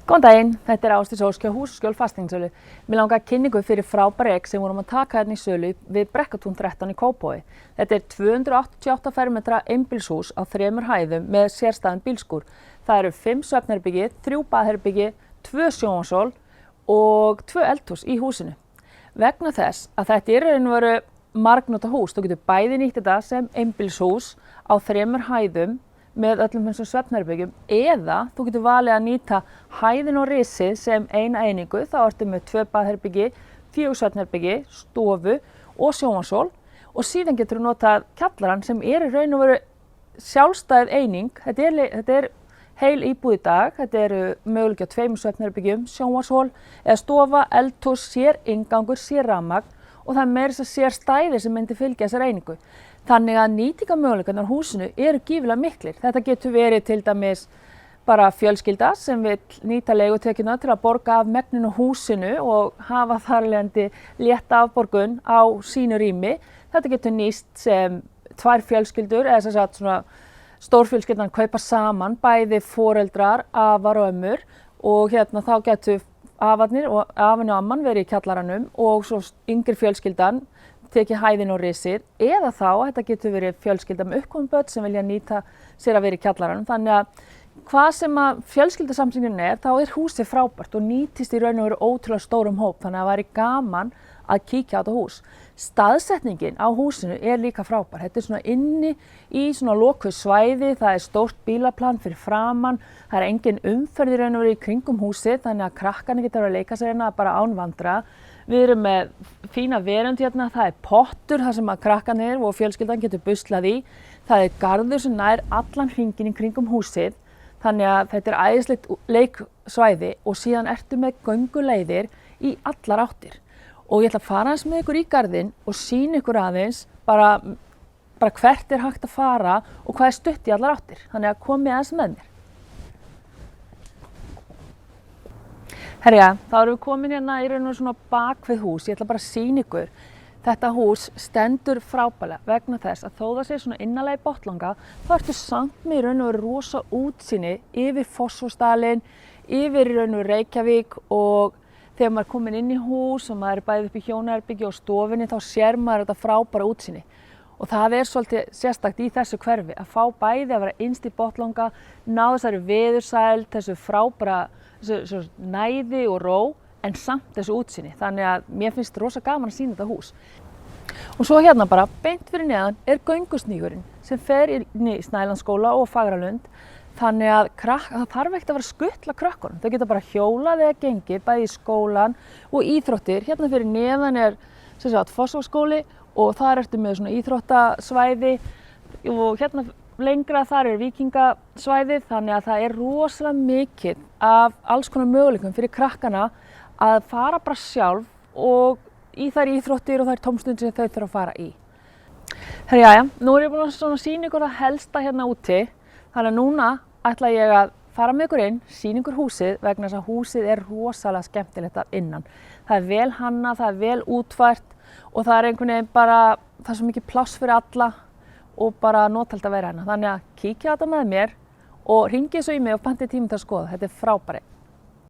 Góðan daginn, þetta Ásdís Ósk hjá Húsaskjól fasteignasölu. Mig langar að kynna ykkur fyrir frábæra eign sem vorum að taka hérna í sölu við Brekkatún 13 í Kópavogi. Þetta 288 fermetra einbýlishús á 3 hæðum með sérstæðan bílskúr. Það eru 5 svefnherbergi, 3 baðherbergi, 2 sjónvarpsstól og 2 eldhús í húsinu. Vegna þess að þetta í raun og veru margnota hús, þú getur bæði nýtt þetta sem einbýlishús á 3 hæðum með öllum þessum svefnherbergjum eða þú getur valið að nýta hæðin og risið sem eina einingu. Þá ertu með 2 baðherbergi, 4 svefnherbergi, stofu og sjónvarpsstól og síðan getur þú notað kjallarann sem í raun og veru sjálfstæð eining. Þetta er heil íbúð í dag. Þetta eru mögulega 2 svefnherbergjum, sjónvarpsstól eða stofa, eldhús, sér inngangur, sér rafmagn og það meira þess að sér stæði sem myndi fylgja þessar einingu. Þannig að nýtingarmöguleikarnir á húsinu eru gífurlega miklir. Þetta getur verið til dæmis bara fjölskylda sem vil nýta leigutekjuna til að borga af megninu húsinu og hafa þar af leiðandi létta afborgun á sínu rými. Þetta getur nýst sem 2 fjölskyldur eða sem sagt svona stórfjölskyldan kaupa saman, bæði foreldrar, afar og ömmur og hérna þá getur afarnir og afinn og amman verið í kjallaranum og svo yngri fjölskyldan tekið hæðin og risið eða þá þetta getur verið fjölskylda með uppkomin börn sem vilja nýta sér að vera í kjallaranum. Þannig að hvað sem að fjölskyldasamsetningin þá er húsið frábært og nýtist í raun og veru ótrúlega stórum hóp, þannig að það væri gaman að kíkja á þetta hús. Staðsetningin á húsinu er líka frábær. Þetta er svona inni í svona lokuð svæði, það er stórt bílaplan fyrir framan, það er engin umferð í raun og veru í kringum húsið þannig að krakkarnir geta verið að leika sér hérna bara án vandræða. Við erum með fína verund hérna, það er pottur þar sem að krakkarnir og fjölskyldan getur buslað í. Það er garður sem nær allan hringinn í kringum húsið, þannig að þetta er æðislegt leiksvæði og síðan ertu með gönguleiðir í allar áttir. Og ég ætla að fara aðeins með ykkur í garðinn og sýna ykkur aðeins bara hvert er hægt að fara og hvað er stutt í allar áttir. Þannig að komið aðeins með mér. Herja, þá erum við komin hérna í raun og svona bak við hús. Ég ætla bara að sýna ykkur. Þetta hús stendur frábærlega vegna þess að þó það sé svona innarlega í Botnlanga, þá ertu samt með í raun og veru rosa útsýni yfir Fossvogsdalinn, yfir í raun og veru Reykjavík og þegar maður er komin inn í hús og maður er bæði upp í hjónaherbergi og stofinni þá sér maður þetta frábæra útsýni. Og það er svolítið sérstakt í þessu hverfi að fá bæði að vera innst í Botnlanga, ná þessari veðursæld, þessu frábæra þessu næði og ró en samt þessu útsýni. Þannig að mér finnst rosa gaman að sýna þetta hús. Og svo hérna bara beint fyrir neðan er göngustígurinn sem fer inn í Snælandsskóla og Fagralund. Þannig að það þarf ekkert að vera að skutla krökkunum. Þau geta bara hjólað eða gengið bæði í skólan og íþróttir. Hérna fyrir neðan er sem sagt Fossvogsskóli og þar ertu með svona íþróttasvæði og hérna lengra þar er víkingasvæðið, þannig að það er rosalega mikið af alls konar möguleikum fyrir krakkana að fara bara sjálf og í þær íþróttir og þær tómstundir sem þau þurfa að fara í. Herjæja, nú er ég búin að sýna ykkur það helsta hérna úti, þannig að núna ætla ég að fara með ykkur inn, sýna ykkur húsið vegna þess að húsið er rosalega skemmtilegt að innan. Það er vel hannað, það er vel útfært og það er einhvern veginn bara, það er svo mikið pláss fyrir alla og bara notalt að vera hérna. Þannig að kíkja á þetta með mér og hringið svo í mig og pantið tíma til að skoða. Þetta er frábæri.